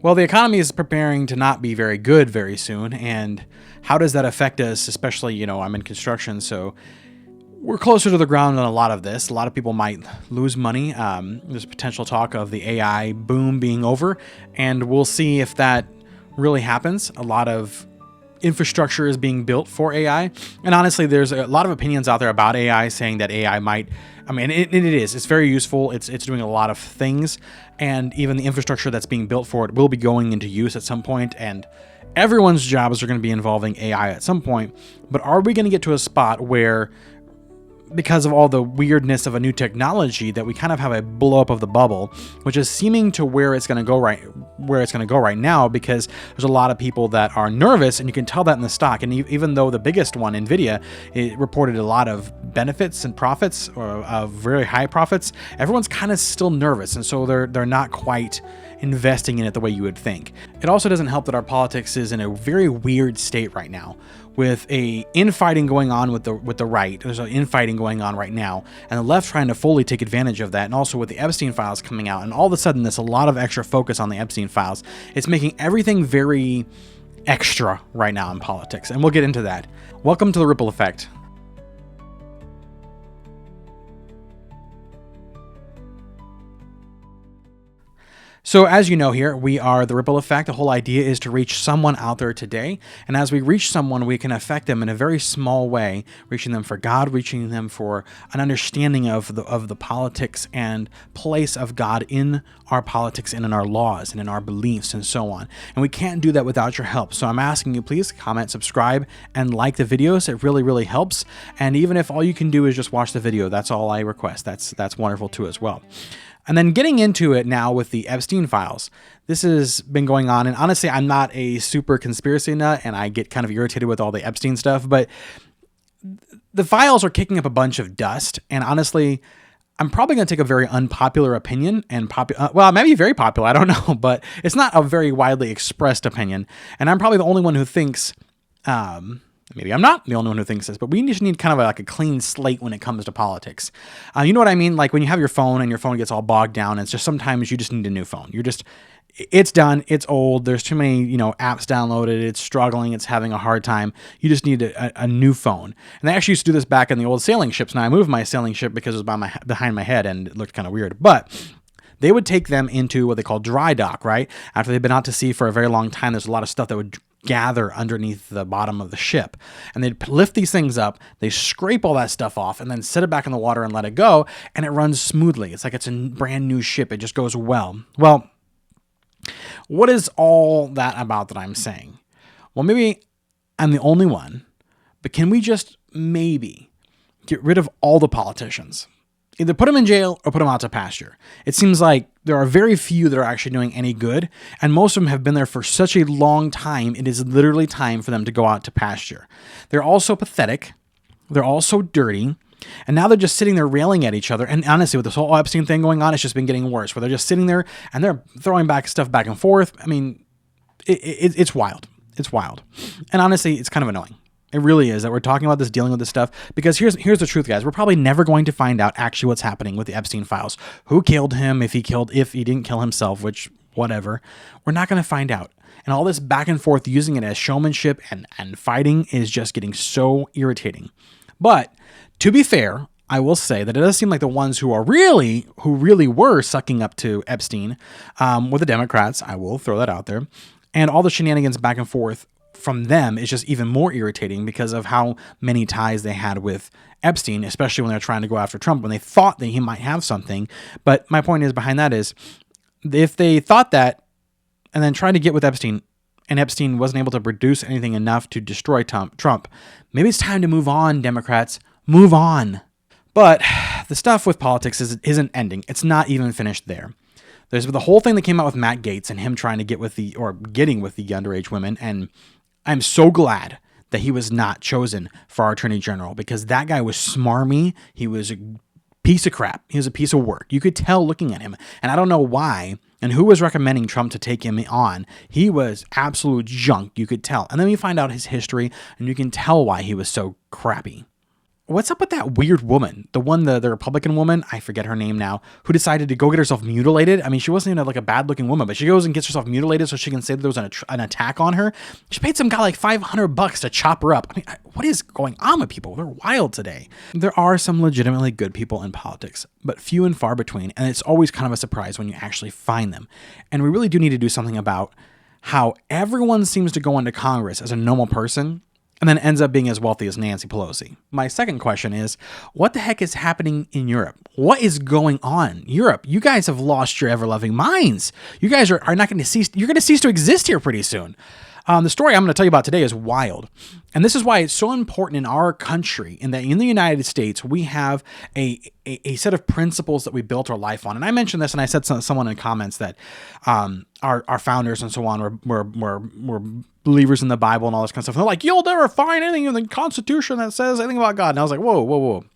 Well, the economy is preparing to not be very good very soon, and how does that affect us? Especially, I'm in construction, so we're closer to the ground on a lot of this. A lot of people might lose money. There's potential talk of the AI boom being over, and we'll see if that really happens. A lot of infrastructure is being built for AI, and honestly, there's a lot of opinions out there about AI saying that AI might. I mean, it is. It's very useful. It's doing a lot of things, and even the infrastructure that's being built for it will be going into use at some point, and everyone's jobs are going to be involving AI at some point. But are we going to get to a spot where, because of all the weirdness of a new technology, that we kind of have a blow up of the bubble, which is seeming to where it's going to go right now, because there's a lot of people that are nervous, and you can tell that in the stock. And even though the biggest one, Nvidia, it reported a lot of benefits and profits, or very high profits, everyone's kind of still nervous, and so they're not quite investing in it the way you would think. It also doesn't help that our politics is in a very weird state right now, with a infighting going on with the right. There's an infighting going on right now, and the left trying to fully take advantage of that, and also with the Epstein files coming out, and all of a sudden there's a lot of extra focus on the Epstein files. It's making everything very extra right now in politics, and we'll get into that. Welcome to the Ripple Effect. So as you know here, we are the Ripple Effect. The whole idea is to reach someone out there today. And as we reach someone, we can affect them in a very small way, reaching them for God, reaching them for an understanding of the politics and place of God in our politics and in our laws and in our beliefs and so on. And we can't do that without your help. So I'm asking you, please comment, subscribe, and like the videos. It really, really helps. And even if all you can do is just watch the video, that's all I request. That's wonderful too as well. And then getting into it now with the Epstein files. This has been going on, and honestly, I'm not a super conspiracy nut, and I get kind of irritated with all the Epstein stuff, but the files are kicking up a bunch of dust, and honestly, I'm probably going to take a very unpopular opinion, and well, maybe very popular, I don't know, but it's not a very widely expressed opinion, and I'm probably the only one who thinks, maybe I'm not the only one who thinks this, but we just need kind of like a clean slate when it comes to politics. You know what I mean? Like when you have your phone and your phone gets all bogged down, it's just sometimes you just need a new phone. It's done. It's old. There's too many, apps downloaded. It's struggling. It's having a hard time. You just need a new phone. And they actually used to do this back in the old sailing ships. Now I moved my sailing ship because it was behind my head and it looked kind of weird, but they would take them into what they call dry dock, right? After they've been out to sea for a very long time, there's a lot of stuff that would gather underneath the bottom of the ship, and they'd lift these things up, they scrape all that stuff off, and then set it back in the water and let it go, and it runs smoothly. It's like it's a brand new ship. It just goes well. Well, what is all that about that I'm saying? Well, maybe I'm the only one, but can we just maybe get rid of all the politicians? Either put them in jail or put them out to pasture. It seems like there are very few that are actually doing any good, and most of them have been there for such a long time, it is literally time for them to go out to pasture. They're all so pathetic, they're all so dirty, and now they're just sitting there railing at each other. And honestly, with this whole Epstein thing going on, it's just been getting worse, where they're just sitting there and they're throwing back stuff back and forth. I mean, it's wild. It's wild. And honestly, it's kind of annoying. It really is that we're talking about this, dealing with this stuff, because here's the truth, guys. We're probably never going to find out actually what's happening with the Epstein files. Who killed him, if he didn't kill himself, which, whatever. We're not going to find out. And all this back and forth using it as showmanship and fighting is just getting so irritating. But to be fair, I will say that it does seem like the ones who really were sucking up to Epstein were the Democrats. I will throw that out there. And all the shenanigans back and forth from them is just even more irritating because of how many ties they had with Epstein, especially when they're trying to go after Trump, when they thought that he might have something. But my point is behind that is, if they thought that and then tried to get with Epstein, and Epstein wasn't able to produce anything enough to destroy Trump, maybe it's time to move on, Democrats. Move on. But the stuff with politics isn't ending. It's not even finished there. There's the whole thing that came out with Matt Gaetz and him trying to getting with the underage women, and I'm so glad that he was not chosen for our attorney general, because that guy was smarmy. He was a piece of crap. He was a piece of work. You could tell looking at him, and I don't know why and who was recommending Trump to take him on. He was absolute junk. You could tell. And then you find out his history, and you can tell why he was so crappy. what's up with that weird woman? The Republican woman, I forget her name now, who decided to go get herself mutilated. I mean, she wasn't even like a bad looking woman, but she goes and gets herself mutilated so she can say that there was an attack on her. She paid some guy like $500 to chop her up. I mean, what is going on with people? They're wild today. There are some legitimately good people in politics, but few and far between. And it's always kind of a surprise when you actually find them. And we really do need to do something about how everyone seems to go into Congress as a normal person and then ends up being as wealthy as Nancy Pelosi. My second question is, what the heck is happening in Europe? What is going on? Europe, you guys have lost your ever-loving minds. You guys are not going to cease. You're going to cease to exist here pretty soon. The story I'm going to tell you about today is wild. And this is why it's so important in our country, in that in the United States, we have a set of principles that we built our life on. And I mentioned this, and I said someone in comments that our founders and so on were believers in the Bible and all this kind of stuff. And they're like, you'll never find anything in the Constitution that says anything about God. And I was like, whoa.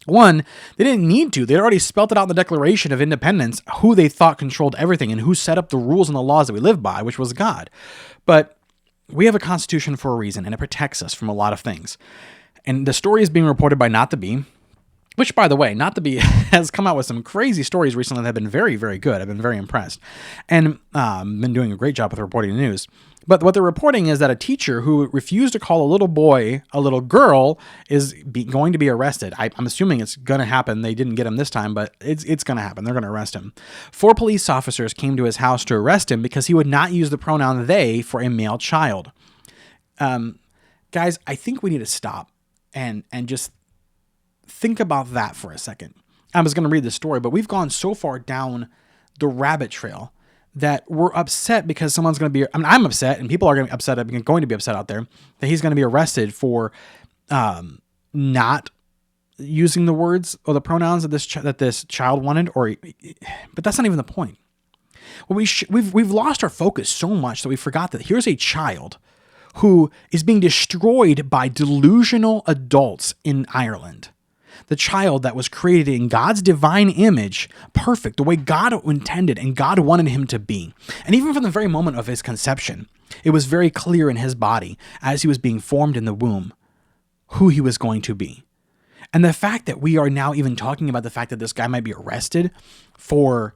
One, they didn't need to. They already spelt it out in the Declaration of Independence who they thought controlled everything and who set up the rules and the laws that we live by, which was God. But we have a constitution for a reason, and it protects us from a lot of things. And the story is being reported by Not the Bee, which, by the way, Not the Bee has come out with some crazy stories recently that have been very, very good. I've been very impressed. And been doing a great job with reporting the news. But what they're reporting is that a teacher who refused to call a little boy a little girl is going to be arrested. I'm assuming it's going to happen. They didn't get him this time, but it's going to happen. They're going to arrest him. 4 police officers came to his house to arrest him because he would not use the pronoun they for a male child. Guys, I think we need to stop and just think about that for a second. I was going to read this story, but we've gone so far down the rabbit trail that we're upset because someone's going to be, I mean, I'm upset and people are going to be upset out there that he's going to be arrested for not using the words or the pronouns that this child wanted, but that's not even the point. Well, we've lost our focus so much that we forgot that here's a child who is being destroyed by delusional adults in Ireland. The child that was created in God's divine image, perfect, the way God intended and God wanted him to be. And even from the very moment of his conception, it was very clear in his body as he was being formed in the womb who he was going to be. And the fact that we are now even talking about the fact that this guy might be arrested for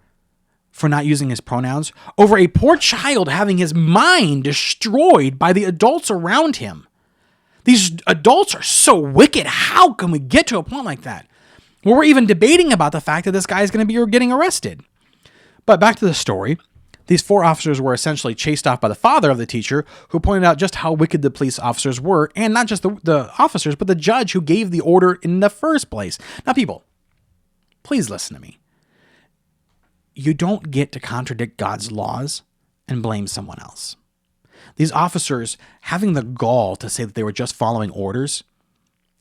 not using his pronouns over a poor child having his mind destroyed by the adults around him. These adults are so wicked. How can we get to a point like that? Well, we're even debating about the fact that this guy is going to be getting arrested. But back to the story. These 4 officers were essentially chased off by the father of the teacher, who pointed out just how wicked the police officers were, and not just the officers, but the judge who gave the order in the first place. Now, people, please listen to me. You don't get to contradict God's laws and blame someone else. These officers having the gall to say that they were just following orders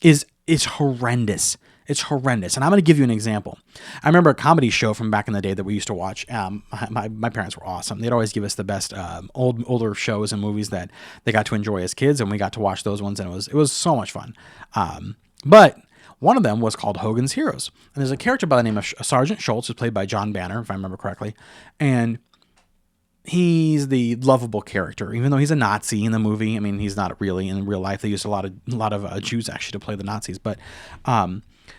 is horrendous. It's horrendous. And I'm going to give you an example. I remember a comedy show from back in the day that we used to watch. My parents were awesome. They'd always give us the best older shows and movies that they got to enjoy as kids, and we got to watch those ones, and it was so much fun. But one of them was called Hogan's Heroes. And there's a character by the name of Sergeant Schultz, who's played by John Banner, if I remember correctly. And he's the lovable character, even though he's a Nazi in the movie. I mean, he's not really in real life. They used a lot of Jews actually to play the Nazis, but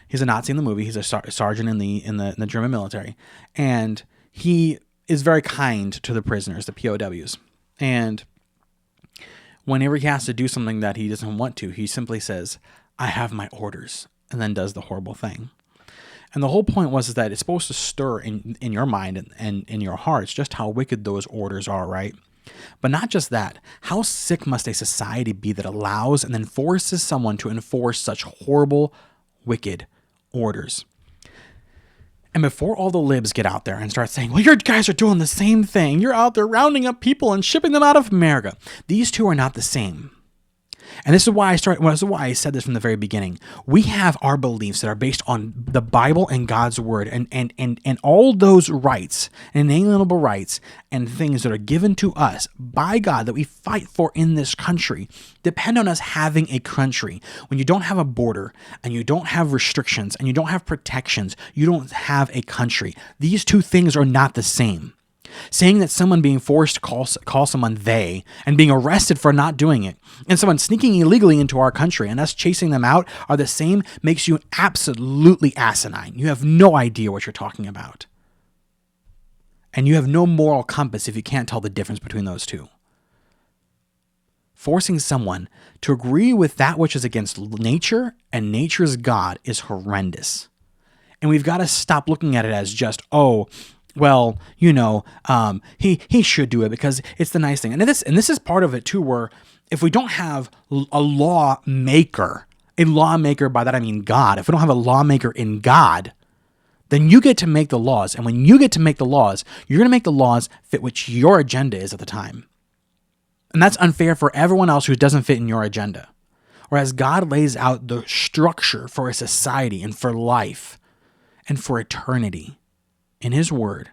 he's a Nazi in the movie. He's a sergeant in the German military, and he is very kind to the prisoners, the POWs. And whenever he has to do something that he doesn't want to, he simply says, "I have my orders," and then does the horrible thing. And the whole point was that it's supposed to stir in your mind and in your hearts just how wicked those orders are, right? But not just that. How sick must a society be that allows and then forces someone to enforce such horrible, wicked orders? And before all the libs get out there and start saying, well, your guys are doing the same thing. You're out there rounding up people and shipping them out of America. These two are not the same. And this is why I said this from the very beginning. We have our beliefs that are based on the Bible and God's word, and all those rights and inalienable rights and things that are given to us by God that we fight for in this country depend on us having a country. When you don't have a border and you don't have restrictions and you don't have protections, you don't have a country. These two things are not the same. Saying that someone being forced to call someone they and being arrested for not doing it, and someone sneaking illegally into our country and us chasing them out are the same makes you absolutely asinine. You have no idea what you're talking about. And you have no moral compass if you can't tell the difference between those two. Forcing someone to agree with that which is against nature and nature's God is horrendous. And we've got to stop looking at it as just, oh, well, he should do it because it's the nice thing. And this is part of it too, where if we don't have a lawmaker by that I mean God, if we don't have a lawmaker in God, then you get to make the laws. And when you get to make the laws, you're going to make the laws fit which your agenda is at the time. And that's unfair for everyone else who doesn't fit in your agenda. Whereas God lays out the structure for a society and for life and for eternity in his word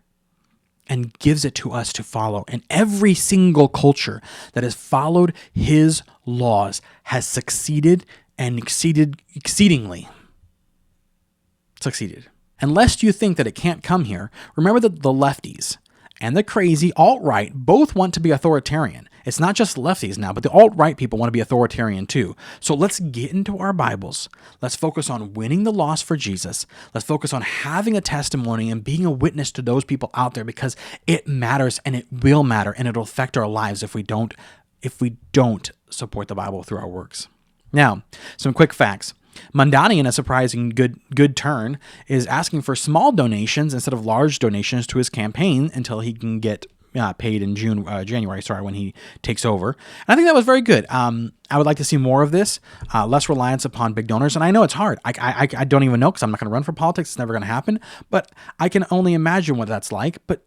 and gives it to us to follow. And every single culture that has followed his laws has succeeded and exceedingly succeeded. And lest you think that it can't come here, remember that the lefties and the crazy alt-right both want to be authoritarian. It's not just lefties now, but the alt-right people want to be authoritarian too. So let's get into our Bibles. Let's focus on winning the lost for Jesus. Let's focus on having a testimony and being a witness to those people out there, because it matters and it will matter, and it'll affect our lives if we don't support the Bible through our works. Now, some quick facts. Mandani, in a surprising good turn, is asking for small donations instead of large donations to his campaign until he can get paid in January, when he takes over. And I think that was very good. I would like to see more of this, less reliance upon big donors. And I know it's hard. I don't even know, because I'm not going to run for politics. It's never going to happen. But I can only imagine what that's like. But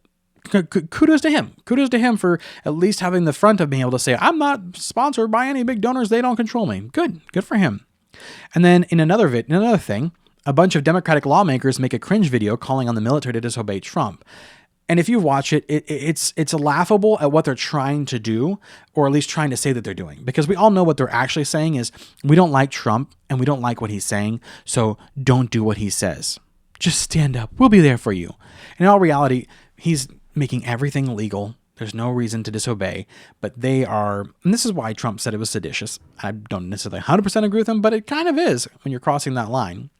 kudos to him. Kudos to him for at least having the front of being able to say, I'm not sponsored by any big donors. They don't control me. Good for him. And then in another thing, a bunch of Democratic lawmakers make a cringe video calling on the military to disobey Trump. And if you watch it, it's laughable at what they're trying to do, or at least trying to say that they're doing. Because we all know what they're actually saying is, we don't like Trump and we don't like what he's saying, so don't do what he says. Just stand up. We'll be there for you. In all reality, he's making everything legal. There's no reason to disobey, but they are, and this is why Trump said it was seditious. I don't necessarily 100% agree with him, but it kind of is when you're crossing that line.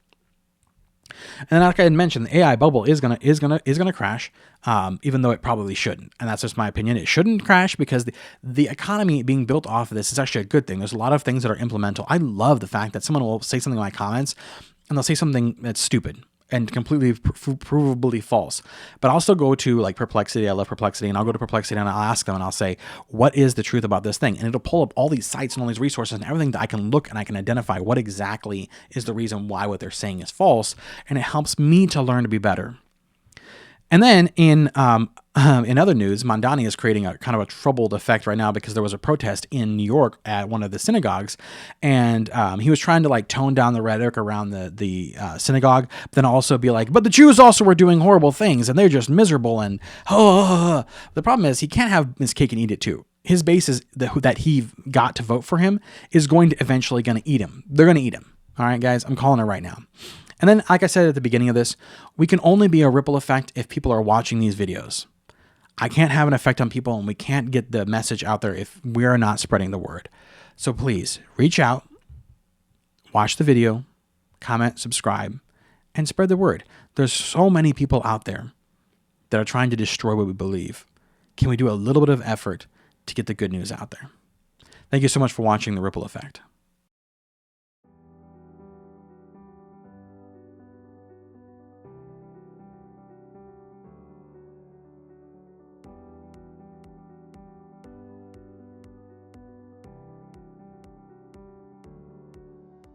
And like I had mentioned, the AI bubble is gonna crash, even though it probably shouldn't. And that's just my opinion. It shouldn't crash because the economy being built off of this is actually a good thing. There's a lot of things that are implementable. I love the fact that someone will say something in my comments and they'll say something that's stupid and completely provably false. But I'll still go to like Perplexity. I love Perplexity. And I'll go to Perplexity and I'll ask them and I'll say, what is the truth about this thing? And it'll pull up all these sites and all these resources and everything that I can look and I can identify what exactly is the reason why what they're saying is false. And it helps me to learn to be better. And then in other news, Mandani is creating a kind of a troubled effect right now because there was a protest in New York at one of the synagogues, and he was trying to like tone down the rhetoric around the synagogue, but then also be like, but the Jews also were doing horrible things and they're just miserable. And the problem is he can't have his cake and eat it too. His base is that he got to vote for him is going to eventually going to eat him. They're going to eat him. All right, guys, I'm calling it right now. And then, like I said at the beginning of this, we can only be a ripple effect if people are watching these videos. I can't have an effect on people, and we can't get the message out there if we're not spreading the word. So please, reach out, watch the video, comment, subscribe, and spread the word. There's so many people out there that are trying to destroy what we believe. Can we do a little bit of effort to get the good news out there? Thank you so much for watching The Ripple Effect.